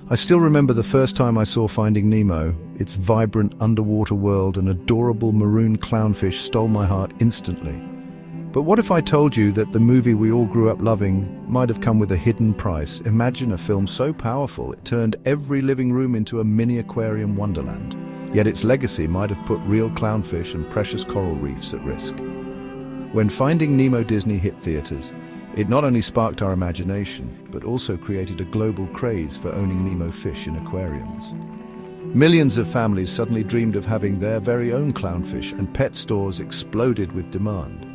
I still remember the first time I saw Finding Nemo. Its vibrant underwater world and adorable maroon clownfish stole my heart instantly. But what if I told you that the movie we all grew up loving might have come with a hidden price? Imagine a film so powerful it turned every living room into a mini aquarium wonderland. Yet its legacy might have put real clownfish and precious coral reefs at risk. When Finding Nemo Disney hit theaters, it not only sparked our imagination, but also created a global craze for owning Nemo fish in aquariums. Millions of families suddenly dreamed of having their very own clownfish, and pet stores exploded with demand.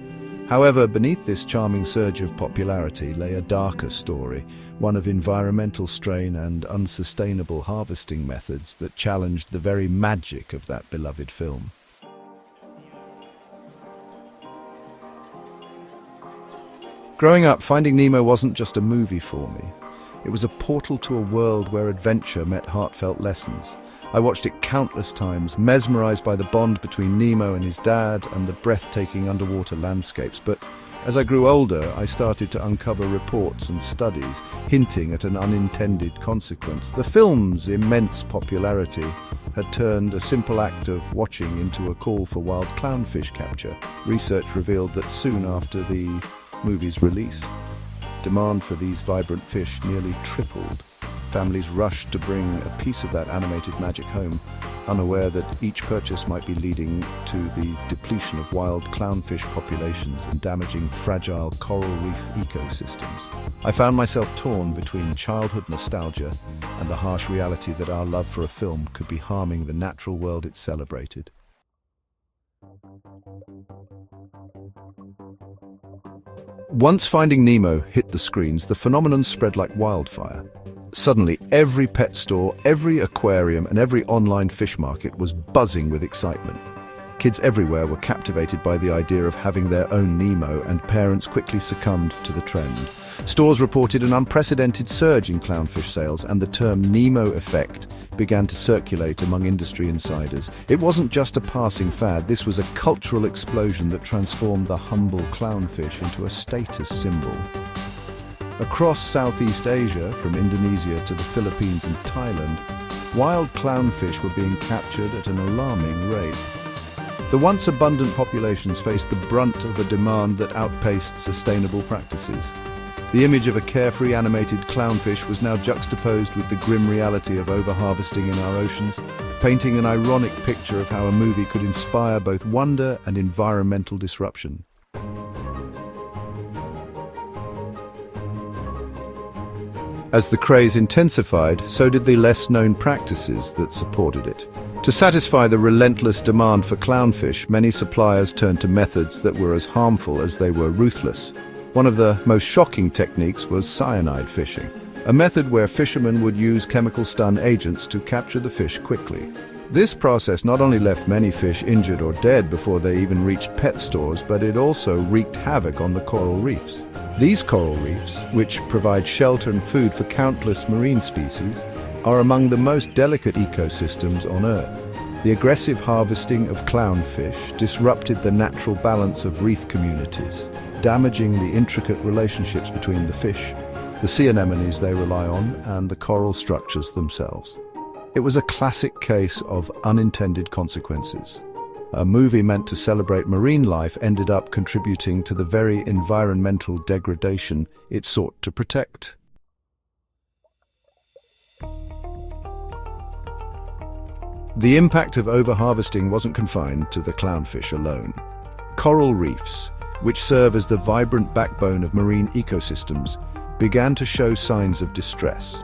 However, beneath this charming surge of popularity lay a darker story, one of environmental strain and unsustainable harvesting methods that challenged the very magic of that beloved film. Growing up, Finding Nemo wasn't just a movie for me. It was a portal to a world where adventure met heartfelt lessons. I watched it countless times, mesmerized by the bond between Nemo and his dad and the breathtaking underwater landscapes. But as I grew older, I started to uncover reports and studies hinting at an unintended consequence. The film's immense popularity had turned a simple act of watching into a call for wild clownfish capture. Research revealed that soon after the movie's release, demand for these vibrant fish nearly tripled. Families rushed to bring a piece of that animated magic home, unaware that each purchase might be leading to the depletion of wild clownfish populations and damaging fragile coral reef ecosystems. I found myself torn between childhood nostalgia and the harsh reality that our love for a film could be harming the natural world it celebrated. Once Finding Nemo hit the screens, the phenomenon spread like wildfire. Suddenly, every pet store, every aquarium, and every online fish market was buzzing with excitement. Kids everywhere were captivated by the idea of having their own Nemo, and parents quickly succumbed to the trend. Stores reported an unprecedented surge in clownfish sales, and the term Nemo effect began to circulate among industry insiders. It wasn't just a passing fad, this was a cultural explosion that transformed the humble clownfish into a status symbol. Across Southeast Asia, from Indonesia to the Philippines and Thailand, wild clownfish were being captured at an alarming rate. The once abundant populations faced the brunt of a demand that outpaced sustainable practices. The image of a carefree animated clownfish was now juxtaposed with the grim reality of overharvesting in our oceans, painting an ironic picture of how a movie could inspire both wonder and environmental disruption. As the craze intensified, so did the less-known practices that supported it. To satisfy the relentless demand for clownfish, many suppliers turned to methods that were as harmful as they were ruthless. One of the most shocking techniques was cyanide fishing, a method where fishermen would use chemical stun agents to capture the fish quickly. This process not only left many fish injured or dead before they even reached pet stores, but it also wreaked havoc on the coral reefs. These coral reefs, which provide shelter and food for countless marine species, are among the most delicate ecosystems on Earth. The aggressive harvesting of clownfish disrupted the natural balance of reef communities, damaging the intricate relationships between the fish, the sea anemones they rely on, and the coral structures themselves. It was a classic case of unintended consequences. A movie meant to celebrate marine life ended up contributing to the very environmental degradation it sought to protect. The impact of overharvesting wasn't confined to the clownfish alone. Coral reefs, which serve as the vibrant backbone of marine ecosystems, began to show signs of distress.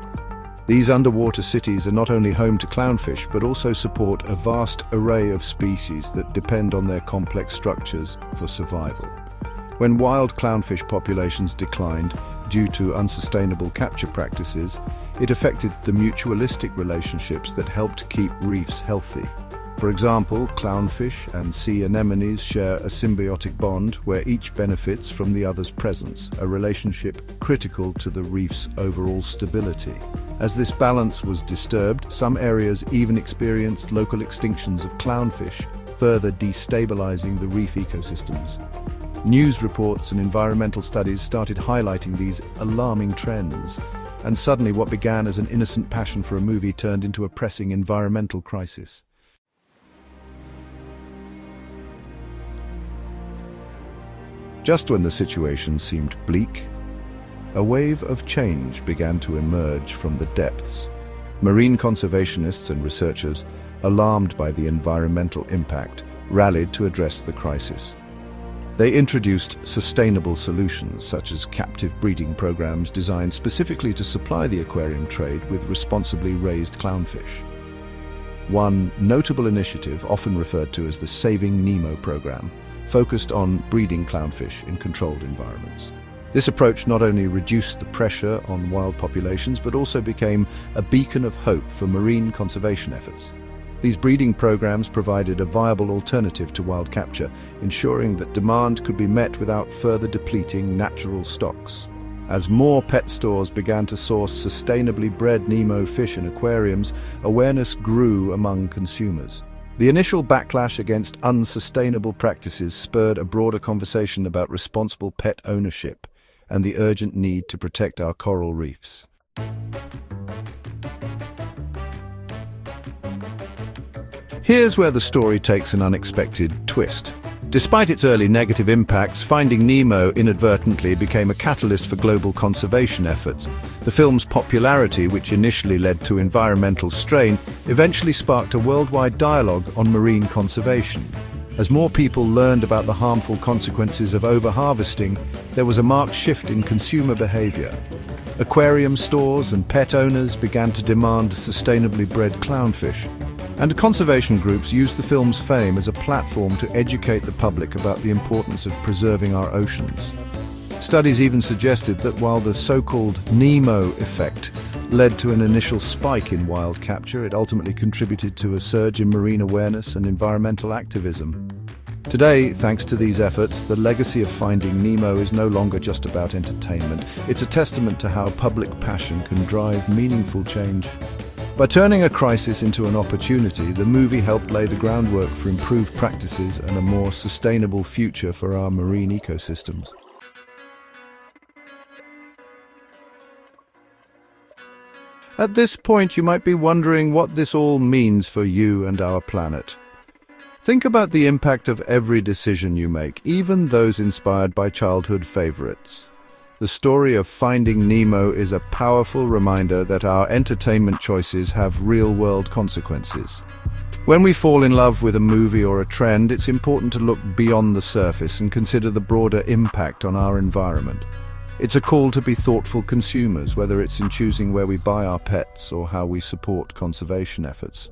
These underwater cities are not only home to clownfish, but also support a vast array of species that depend on their complex structures for survival. When wild clownfish populations declined due to unsustainable capture practices, it affected the mutualistic relationships that helped keep reefs healthy. For example, clownfish and sea anemones share a symbiotic bond where each benefits from the other's presence, a relationship critical to the reef's overall stability. As this balance was disturbed, some areas even experienced local extinctions of clownfish, further destabilizing the reef ecosystems. News reports and environmental studies started highlighting these alarming trends. and suddenly what began as an innocent passion for a movie turned into a pressing environmental crisis. Just when the situation seemed bleak, a wave of change began to emerge from the depths. Marine conservationists and researchers, alarmed by the environmental impact, rallied to address the crisis. They introduced sustainable solutions, such as captive breeding programs designed specifically to supply the aquarium trade with responsibly raised clownfish. One notable initiative, often referred to as the Saving Nemo program, focused on breeding clownfish in controlled environments. This approach not only reduced the pressure on wild populations, but also became a beacon of hope for marine conservation efforts. These breeding programs provided a viable alternative to wild capture, ensuring that demand could be met without further depleting natural stocks. As more pet stores began to source sustainably bred Nemo fish in aquariums, awareness grew among consumers. The initial backlash against unsustainable practices spurred a broader conversation about responsible pet ownership and the urgent need to protect our coral reefs. Here's where the story takes an unexpected twist. Despite its early negative impacts, Finding Nemo inadvertently became a catalyst for global conservation efforts. The film's popularity, which initially led to environmental strain, eventually sparked a worldwide dialogue on marine conservation. As more people learned about the harmful consequences of overharvesting, there was a marked shift in consumer behavior. Aquarium stores and pet owners began to demand sustainably bred clownfish, and conservation groups used the film's fame as a platform to educate the public about the importance of preserving our oceans. Studies even suggested that while the so-called Nemo effect led to an initial spike in wild capture, it ultimately contributed to a surge in marine awareness and environmental activism. Today, thanks to these efforts, the legacy of Finding Nemo is no longer just about entertainment. It's a testament to how public passion can drive meaningful change. By turning a crisis into an opportunity, the movie helped lay the groundwork for improved practices and a more sustainable future for our marine ecosystems. At this point, you might be wondering what this all means for you and our planet. Think about the impact of every decision you make, even those inspired by childhood favorites. The story of Finding Nemo is a powerful reminder that our entertainment choices have real-world consequences. When we fall in love with a movie or a trend, it's important to look beyond the surface and consider the broader impact on our environment. It's a call to be thoughtful consumers, whether it's in choosing where we buy our pets or how we support conservation efforts.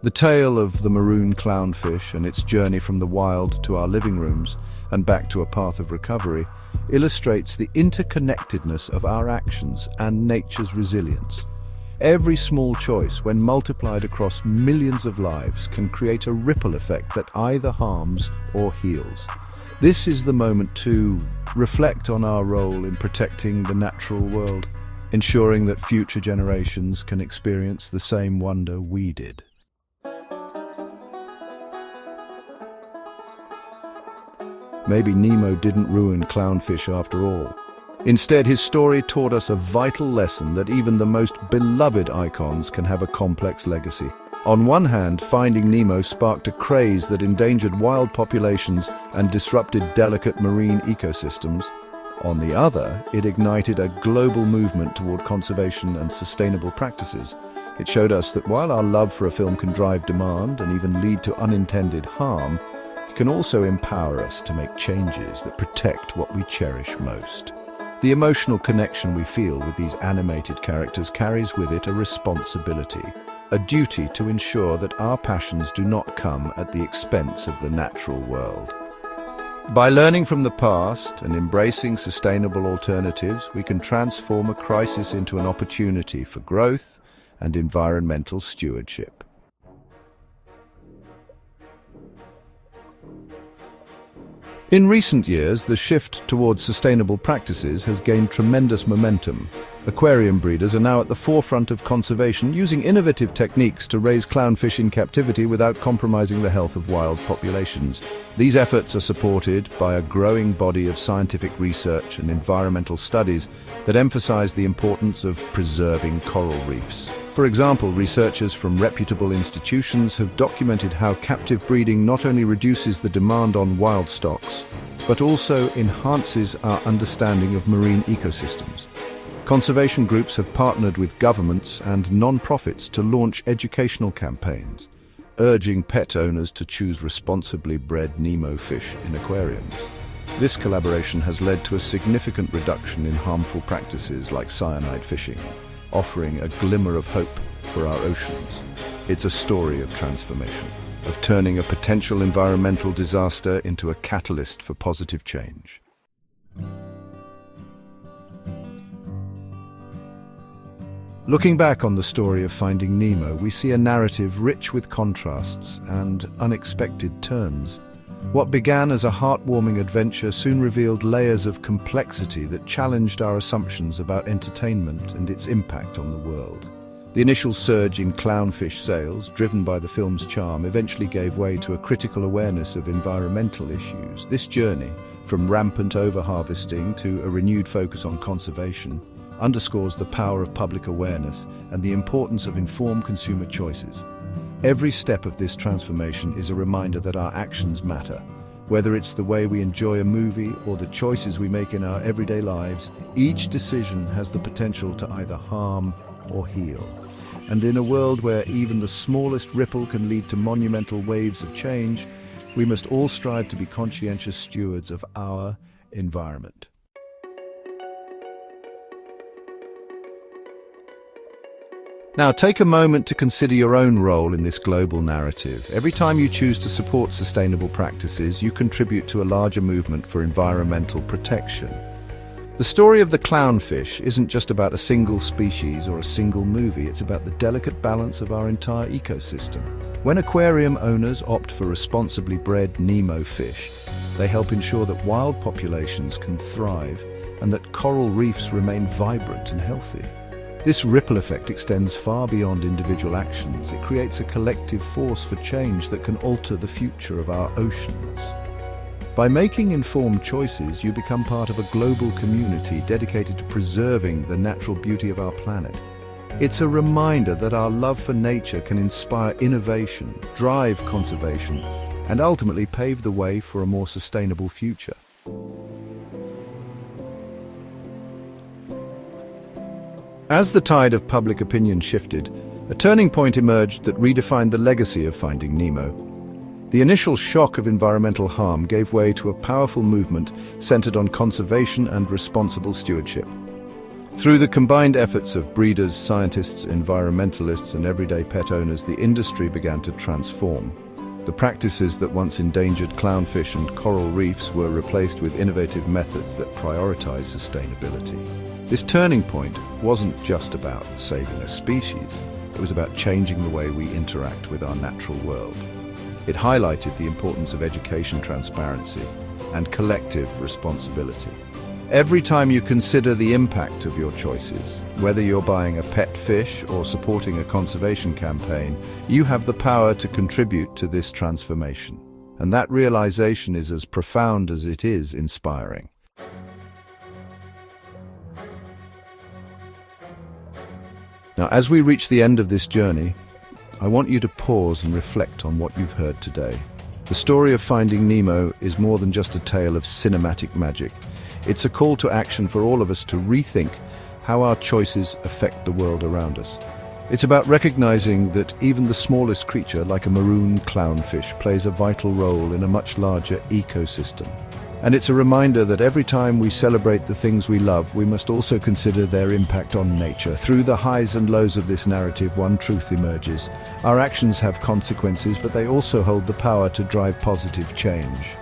The tale of the maroon clownfish and its journey from the wild to our living rooms and back to a path of recovery illustrates the interconnectedness of our actions and nature's resilience. Every small choice, when multiplied across millions of lives, can create a ripple effect that either harms or heals. This is the moment to reflect on our role in protecting the natural world, ensuring that future generations can experience the same wonder we did. Maybe Nemo didn't ruin clownfish after all. Instead, his story taught us a vital lesson that even the most beloved icons can have a complex legacy. On one hand, Finding Nemo sparked a craze that endangered wild populations and disrupted delicate marine ecosystems. On the other, it ignited a global movement toward conservation and sustainable practices. It showed us that while our love for a film can drive demand and even lead to unintended harm, it can also empower us to make changes that protect what we cherish most. The emotional connection we feel with these animated characters carries with it a responsibility, a duty to ensure that our passions do not come at the expense of the natural world. By learning from the past and embracing sustainable alternatives, we can transform a crisis into an opportunity for growth and environmental stewardship. In recent years, the shift towards sustainable practices has gained tremendous momentum. Aquarium breeders are now at the forefront of conservation, using innovative techniques to raise clownfish in captivity without compromising the health of wild populations. These efforts are supported by a growing body of scientific research and environmental studies that emphasize the importance of preserving coral reefs. For example, researchers from reputable institutions have documented how captive breeding not only reduces the demand on wild stocks, but also enhances our understanding of marine ecosystems. Conservation groups have partnered with governments and non-profits to launch educational campaigns, urging pet owners to choose responsibly bred Nemo fish in aquariums. This collaboration has led to a significant reduction in harmful practices like cyanide fishing, offering a glimmer of hope for our oceans. It's a story of transformation, of turning a potential environmental disaster into a catalyst for positive change. Looking back on the story of Finding Nemo, we see a narrative rich with contrasts and unexpected turns. What began as a heartwarming adventure soon revealed layers of complexity that challenged our assumptions about entertainment and its impact on the world. The initial surge in clownfish sales, driven by the film's charm, eventually gave way to a critical awareness of environmental issues. This journey, from rampant overharvesting to a renewed focus on conservation, underscores the power of public awareness and the importance of informed consumer choices. Every step of this transformation is a reminder that our actions matter. Whether it's the way we enjoy a movie or the choices we make in our everyday lives, each decision has the potential to either harm or heal. And in a world where even the smallest ripple can lead to monumental waves of change, we must all strive to be conscientious stewards of our environment. Now, take a moment to consider your own role in this global narrative. Every time you choose to support sustainable practices, you contribute to a larger movement for environmental protection. The story of the clownfish isn't just about a single species or a single movie, it's about the delicate balance of our entire ecosystem. When aquarium owners opt for responsibly bred Nemo fish, they help ensure that wild populations can thrive and that coral reefs remain vibrant and healthy. This ripple effect extends far beyond individual actions. It creates a collective force for change that can alter the future of our oceans. By making informed choices, you become part of a global community dedicated to preserving the natural beauty of our planet. It's a reminder that our love for nature can inspire innovation, drive conservation, and ultimately pave the way for a more sustainable future. As the tide of public opinion shifted, a turning point emerged that redefined the legacy of Finding Nemo. The initial shock of environmental harm gave way to a powerful movement centered on conservation and responsible stewardship. Through the combined efforts of breeders, scientists, environmentalists, and everyday pet owners, the industry began to transform. The practices that once endangered clownfish and coral reefs were replaced with innovative methods that prioritize sustainability. This turning point wasn't just about saving a species, it was about changing the way we interact with our natural world. It highlighted the importance of education, transparency, and collective responsibility. Every time you consider the impact of your choices, whether you're buying a pet fish or supporting a conservation campaign, you have the power to contribute to this transformation. And that realization is as profound as it is inspiring. Now, as we reach the end of this journey, I want you to pause and reflect on what you've heard today. The story of Finding Nemo is more than just a tale of cinematic magic. It's a call to action for all of us to rethink how our choices affect the world around us. It's about recognizing that even the smallest creature, like a maroon clownfish, plays a vital role in a much larger ecosystem. And it's a reminder that every time we celebrate the things we love, we must also consider their impact on nature. Through the highs and lows of this narrative, one truth emerges. Our actions have consequences, but they also hold the power to drive positive change.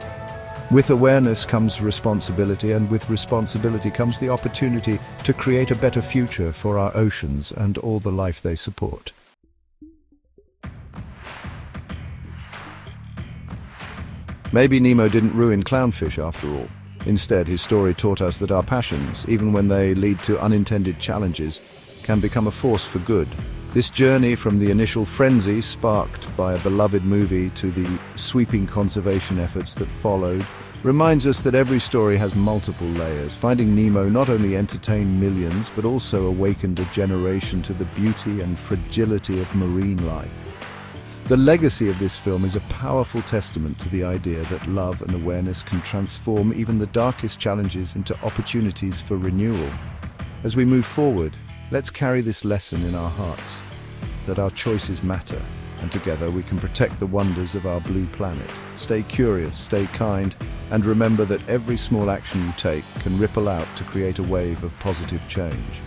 With awareness comes responsibility, and with responsibility comes the opportunity to create a better future for our oceans and all the life they support. Maybe Nemo didn't ruin clownfish after all. Instead, his story taught us that our passions, even when they lead to unintended challenges, can become a force for good. This journey from the initial frenzy sparked by a beloved movie to the sweeping conservation efforts that followed reminds us that every story has multiple layers. Finding Nemo not only entertained millions, but also awakened a generation to the beauty and fragility of marine life. The legacy of this film is a powerful testament to the idea that love and awareness can transform even the darkest challenges into opportunities for renewal. As we move forward, let's carry this lesson in our hearts, that our choices matter, and together we can protect the wonders of our blue planet. Stay curious, stay kind, and remember that every small action you take can ripple out to create a wave of positive change.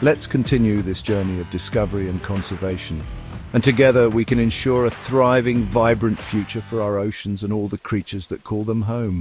Let's continue this journey of discovery and conservation, and together we can ensure a thriving, vibrant future for our oceans and all the creatures that call them home.